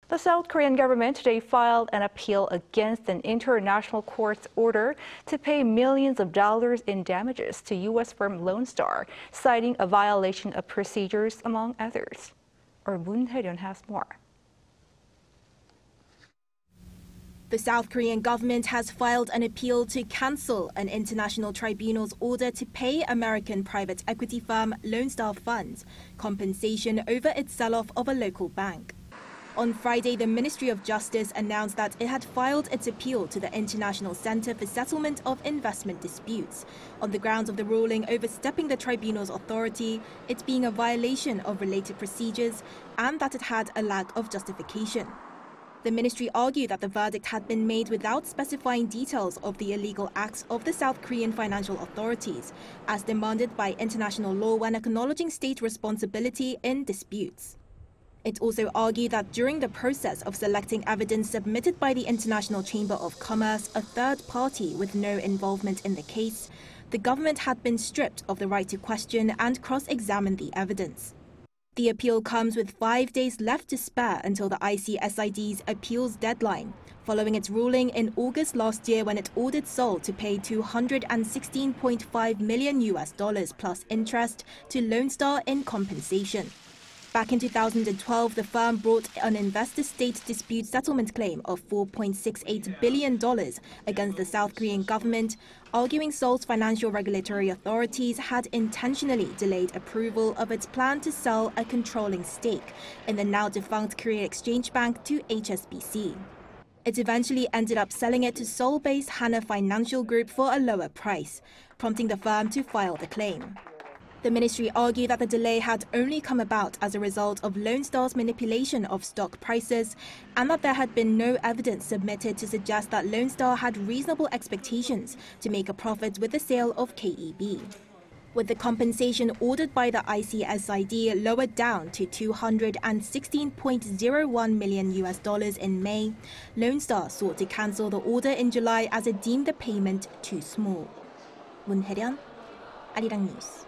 The South Korean government today filed an appeal against an international court's order to pay millions of dollars in damages to U.S. firm Lone Star, citing a violation of procedures, among others. Our Moon Hye-ryeon has more. The South Korean government has filed an appeal to cancel an international tribunal's order to pay American private equity firm Lone Star Funds compensation over its sell-off of a local bank. On Friday, the Ministry of Justice announced that it had filed its appeal to the International Center for Settlement of Investment Disputes on the grounds of the ruling overstepping the tribunal's authority, it being a violation of related procedures, and that it had a lack of justification. The ministry argued that the verdict had been made without specifying details of the illegal acts of the South Korean financial authorities, as demanded by international law when acknowledging state responsibility in disputes. It also argued that during the process of selecting evidence submitted by the International Chamber of Commerce, a third party with no involvement in the case, the government had been stripped of the right to question and cross-examine the evidence. The appeal comes with 5 days left to spare until the ICSID's appeals deadline, following its ruling in August last year when it ordered Seoul to pay $216.5 million plus interest to Lone Star in compensation. Back in 2012, the firm brought an investor-state dispute settlement claim of $4.68 billion against the South Korean government, arguing Seoul's financial regulatory authorities had intentionally delayed approval of its plan to sell a controlling stake in the now-defunct Korea Exchange Bank to HSBC. It eventually ended up selling it to Seoul-based Hana Financial Group for a lower price, prompting the firm to file the claim. The ministry argued that the delay had only come about as a result of Lone Star's manipulation of stock prices and that there had been no evidence submitted to suggest that Lone Star had reasonable expectations to make a profit with the sale of KEB. With the compensation ordered by the ICSID lowered down to $216.01 million in May, Lone Star sought to cancel the order in July as it deemed the payment too small. Moon Hye-ryeon, Arirang News.